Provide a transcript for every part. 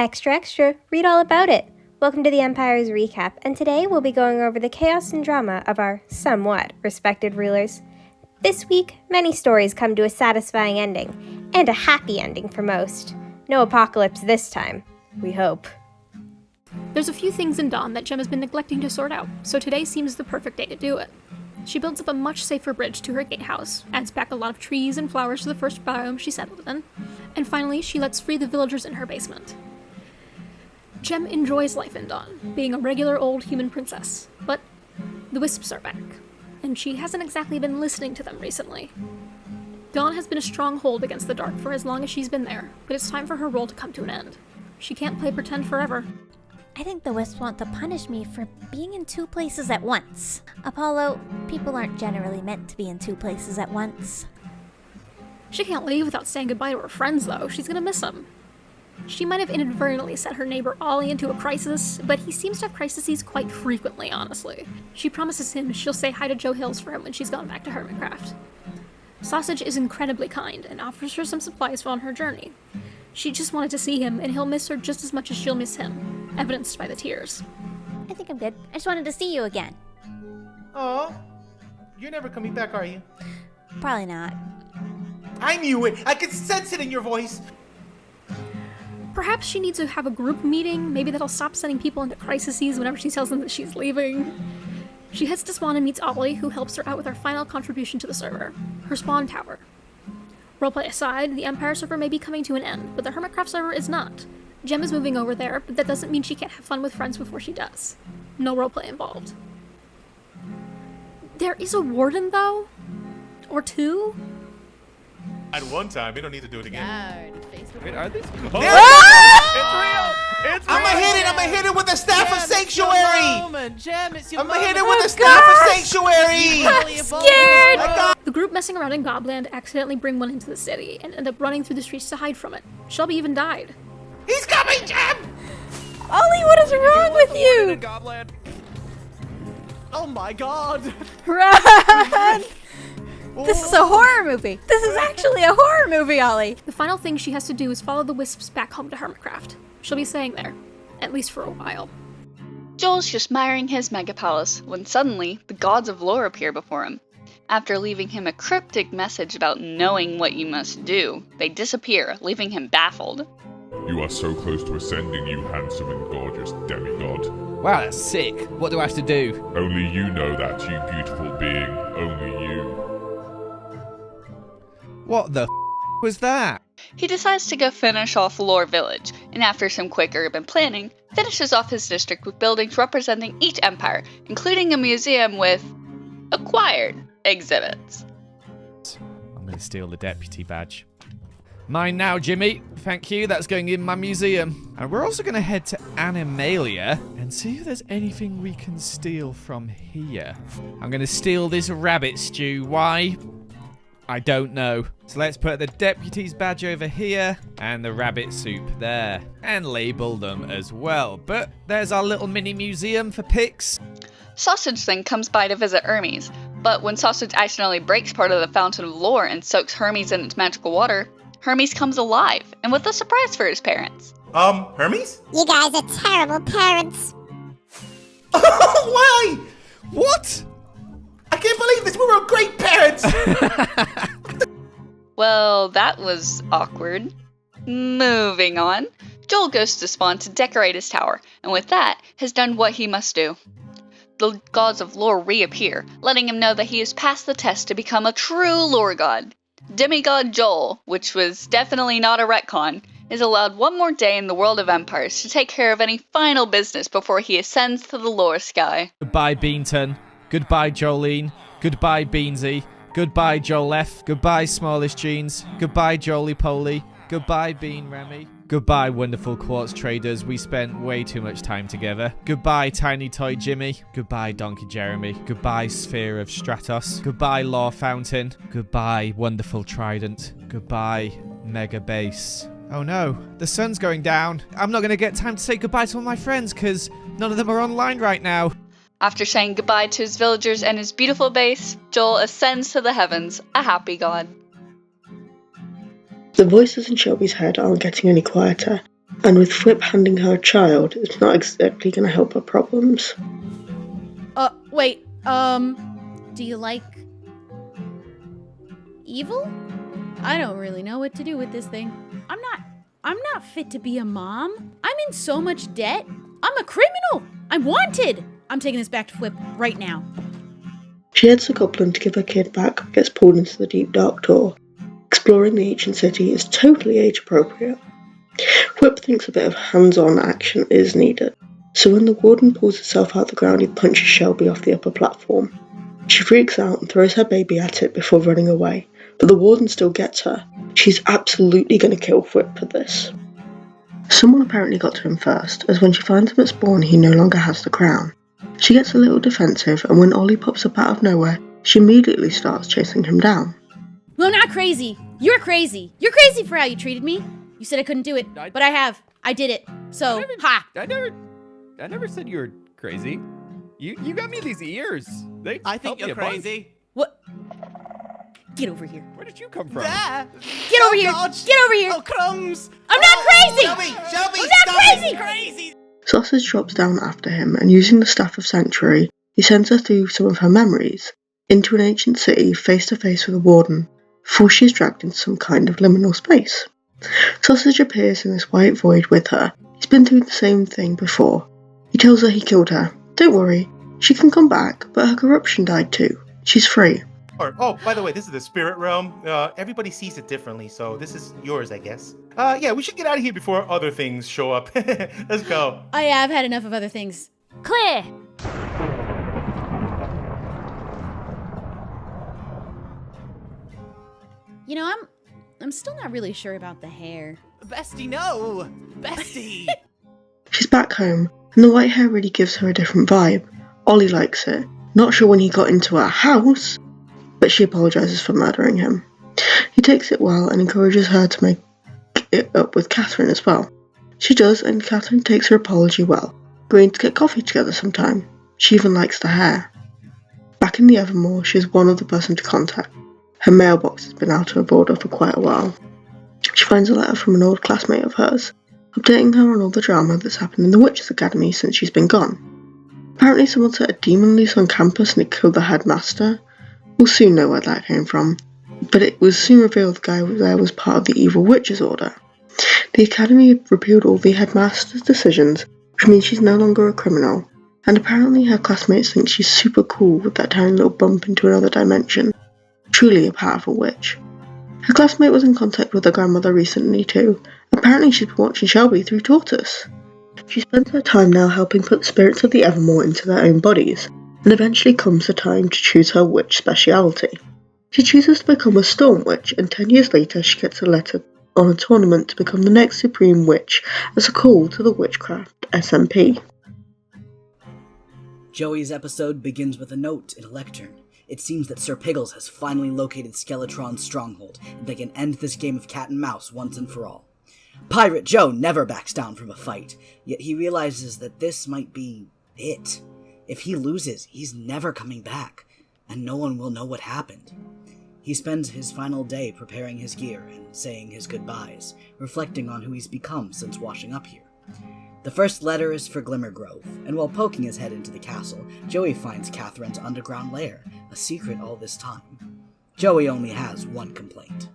Extra, extra, read all about it. Welcome to the Empires Recap, and today we'll be going over the chaos and drama of our somewhat respected rulers. This week, many stories come to a satisfying ending, and a happy ending for most. No apocalypse this time, we hope. There's a few things in Dawn that Jem has been neglecting to sort out, so today seems the perfect day to do it. She builds up a much safer bridge to her gatehouse, adds back a lot of trees and flowers to the first biome she settled in, and finally she lets free the villagers in her basement. Jem enjoys life in Dawn, being a regular old human princess, but the wisps are back, and she hasn't exactly been listening to them recently. Dawn has been a stronghold against the dark for as long as she's been there, but it's time for her role to come to an end. She can't play pretend forever. I think the wisps want to punish me for being in two places at once. Apollo, people aren't generally meant to be in two places at once. She can't leave without saying goodbye to her friends, though. She's gonna miss them. She might have inadvertently set her neighbor Ollie into a crisis, but he seems to have crises quite frequently, honestly. She promises him she'll say hi to Joe Hills for him when she's gone back to Hermitcraft. Sausage is incredibly kind and offers her some supplies on her journey. She just wanted to see him, and he'll miss her just as much as she'll miss him, evidenced by the tears. I think I'm good. I just wanted to see you again. Aw, you're never coming back, are you? Probably not. I knew it! I could sense it in your voice! Perhaps she needs to have a group meeting. Maybe that'll stop sending people into crises whenever she tells them that she's leaving. She heads to Spawn and meets Ollie, who helps her out with her final contribution to the server, her spawn tower. Roleplay aside, the Empire server may be coming to an end, but the Hermitcraft server is not. Jem is moving over there, but that doesn't mean she can't have fun with friends before she does. No roleplay involved. There is a warden, though? Or two? At one time, we don't need to do it again. Wait, are these? It's real! I'ma hit it with the staff of sanctuary! Jem, it's your I'ma moment. hit it with the staff of sanctuary! I'm Scared! The group messing around in Gobland accidentally bring one into the city and end up running through the streets to hide from it. Shelby even died. He's coming, Jem! Ollie, what is wrong with you? Oh my god! Run! This is a horror movie. This is actually a horror movie, Ollie. The final thing she has to do is follow the wisps back home to Hermitcraft. She'll be staying there, at least for a while. Joel's just admiring his mega palace when suddenly the gods of lore appear before him. After leaving him a cryptic message about knowing what you must do, they disappear, leaving him baffled. You are so close to ascending, you handsome and gorgeous demigod. Wow, that's sick. What do I have to do? Only you know that, you beautiful being. Only you. What the was that? He decides to go finish off Lore Village, and after some quick urban planning, finishes off his district with buildings representing each empire, including a museum with acquired exhibits. I'm going to steal the deputy badge. Mine now, Jimmy. Thank you. That's going in my museum. And we're also going to head to Animalia and see if there's anything we can steal from here. I'm going to steal this rabbit stew. Why? I don't know. So let's put the deputy's badge over here and the rabbit soup there. And label them as well. But there's our little mini museum for pics. Sausage then comes by to visit Hermes, but when Sausage accidentally breaks part of the Fountain of Lore and soaks Hermes in its magical water, Hermes comes alive, and with a surprise for his parents. Hermes? You guys are terrible parents. Why? What? I can't believe this, we were great parents! Well, that was awkward. Moving on. Joel goes to Spawn to decorate his tower, and with that, has done what he must do. The gods of lore reappear, letting him know that he has passed the test to become a true lore god. Demigod Joel, which was definitely not a retcon, is allowed one more day in the world of empires to take care of any final business before he ascends to the lore sky. Goodbye, Beanton. Goodbye, Jolene. Goodbye, Beansy. Goodbye, Joel F. Goodbye, Smallish Jeans. Goodbye, Jolie Poly. Goodbye, Bean Remy. Goodbye, wonderful quartz traders. We spent way too much time together. Goodbye, Tiny Toy Jimmy. Goodbye, Donkey Jeremy. Goodbye, Sphere of Stratos. Goodbye, Law Fountain. Goodbye, wonderful Trident. Goodbye, Mega Base. Oh no, the sun's going down. I'm not going to get time to say goodbye to all my friends because none of them are online right now. After saying goodbye to his villagers and his beautiful base, Joel ascends to the heavens, a happy god. The voices in Shelby's head aren't getting any quieter. And with Flip handing her a child, it's not exactly going to help her problems. Wait, do you like evil? I don't really know what to do with this thing. I'm not fit to be a mom. I'm in so much debt. I'm a criminal. I'm wanted. I'm taking this back to Flip right now. She heads to Goblin to give her kid back, but gets pulled into the deep dark door. Exploring the ancient city is totally age appropriate. Whip thinks a bit of hands-on action is needed, so when the warden pulls herself out the ground, he punches Shelby off the upper platform. She freaks out and throws her baby at it before running away, but the warden still gets her. She's absolutely going to kill Whip for this. Someone apparently got to him first, as when she finds him at spawn, he no longer has the crown. She gets a little defensive, and when Ollie pops up out of nowhere, she immediately starts chasing him down. Well, I'm not crazy. You're crazy. You're crazy for how you treated me. You said I couldn't do it, but I have. I did it. So, ha! I never said you were crazy. You got me these ears. I think you're crazy. What? Get over here. Where did you come from? There! Get over here! Dodge. Get over here! Oh, crumbs! I'm not crazy! Shelby, I'm not crazy! Sausage drops down after him, and using the Staff of Sanctuary, he sends her through some of her memories, into an ancient city face to face with a warden, before she is dragged into some kind of liminal space. Sausage appears in this white void with her. He's been through the same thing before. He tells her he killed her. Don't worry, she can come back, but her corruption died too. She's free. Oh, by the way, this is the spirit realm. Everybody sees it differently, so this is yours, I guess. Yeah, we should get out of here before other things show up. Let's go. I have had enough of other things. Clear! You know, I'm still not really sure about the hair. Bestie, no! Bestie! She's back home, and the white hair really gives her a different vibe. Ollie likes it. Not sure when he got into her house, but she apologises for murdering him. He takes it well and encourages her to make it up with Catherine as well. She does, and Catherine takes her apology well, agreeing to get coffee together sometime. She even likes the hair. Back in the Evermore, she is one of the person to contact. Her mailbox has been out of order for quite a while. She finds a letter from an old classmate of hers, updating her on all the drama that's happened in the Witches' Academy since she's been gone. Apparently someone set a demon loose on campus and it killed the headmaster. We'll soon know where that came from, but it was soon revealed the guy there was part of the evil witches order. The academy repealed all the headmaster's decisions, which means she's no longer a criminal, and apparently her classmates think she's super cool with that tiny little bump into another dimension. Truly a powerful witch. Her classmate was in contact with her grandmother recently too. Apparently she's been watching Shelby through Tortoise. She spends her time now helping put the spirits of the Evermore into their own bodies, and eventually comes the time to choose her witch speciality. She chooses to become a Storm Witch, and 10 years later she gets a letter on a tournament to become the next Supreme Witch as a call to the Witchcraft SMP. Joey's episode begins with a note in a lectern. It seems that Sir Piggles has finally located Skeletron's stronghold, and they can end this game of cat and mouse once and for all. Pirate Joe never backs down from a fight, yet he realizes that this might be it. If he loses, he's never coming back, and no one will know what happened. He spends his final day preparing his gear and saying his goodbyes, reflecting on who he's become since washing up here. The first letter is for Glimmergrove, and while poking his head into the castle, Joey finds Catherine's underground lair, a secret all this time. Joey only has one complaint.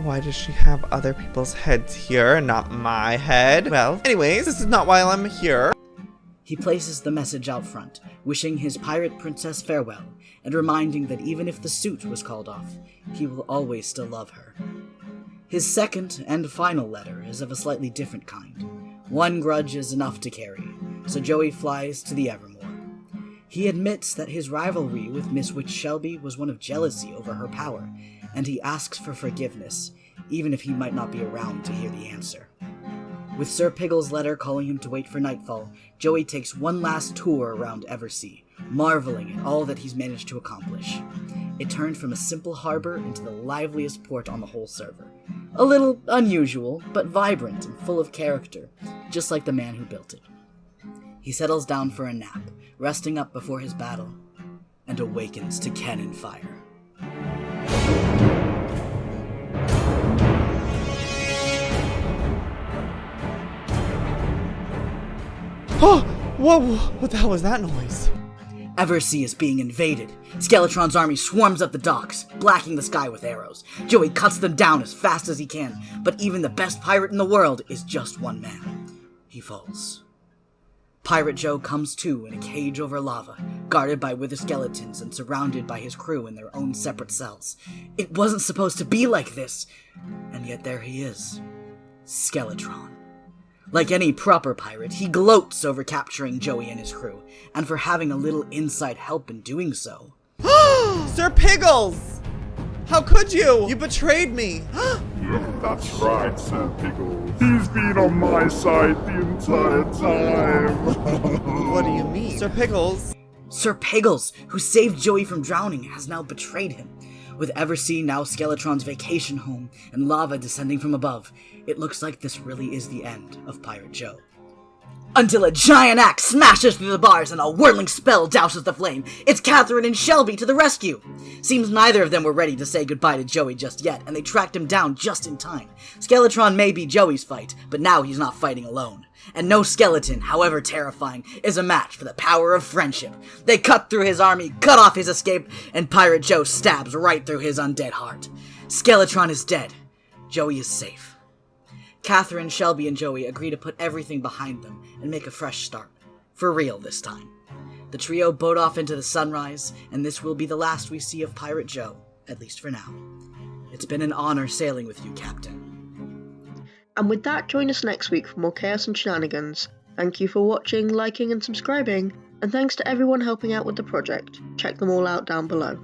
Why does she have other people's heads here and not my head? Well, anyways, this is not why I'm here. He places the message out front, wishing his pirate princess farewell, and reminding that even if the suit was called off, he will always still love her. His second and final letter is of a slightly different kind. One grudge is enough to carry, so Joey flies to the Evermore. He admits that his rivalry with Miss Witch Shelby was one of jealousy over her power, and he asks for forgiveness, even if he might not be around to hear the answer. With Sir Piggles' letter calling him to wait for nightfall, Joey takes one last tour around Eversea, marveling at all that he's managed to accomplish. It turned from a simple harbor into the liveliest port on the whole server. A little unusual, but vibrant and full of character, just like the man who built it. He settles down for a nap, resting up before his battle, and awakens to cannon fire. Oh, whoa, what the hell was that noise? Eversea is being invaded. Skeletron's army swarms up the docks, blacking the sky with arrows. Joey cuts them down as fast as he can, but even the best pirate in the world is just one man. He falls. Pirate Joe comes to in a cage over lava, guarded by wither skeletons and surrounded by his crew in their own separate cells. It wasn't supposed to be like this, and yet there he is. Skeletron. Like any proper pirate, he gloats over capturing Joey and his crew, and for having a little inside help in doing so. Sir Piggles! How could you? You betrayed me. That's right, Sir Pickles. He's been on my side the entire time. What do you mean? Sir Piggles? Sir Piggles, who saved Joey from drowning, has now betrayed him. With Eversea now Skeletron's vacation home and lava descending from above, it looks like this really is the end of Pirate Joe. Until a giant axe smashes through the bars and a whirling spell douses the flame, it's Catherine and Shelby to the rescue. Seems neither of them were ready to say goodbye to Joey just yet, and they tracked him down just in time. Skeletron may be Joey's fight, but now he's not fighting alone. And no skeleton, however terrifying, is a match for the power of friendship. They cut through his army, cut off his escape, and Pirate Joe stabs right through his undead heart. Skeletron is dead. Joey is safe. Catherine, Shelby, and Joey agree to put everything behind them and make a fresh start. For real this time. The trio boat off into the sunrise, and this will be the last we see of Pirate Joe, at least for now. It's been an honor sailing with you, Captain. And with that, join us next week for more chaos and shenanigans. Thank you for watching, liking, and subscribing, and thanks to everyone helping out with the project. Check them all out down below.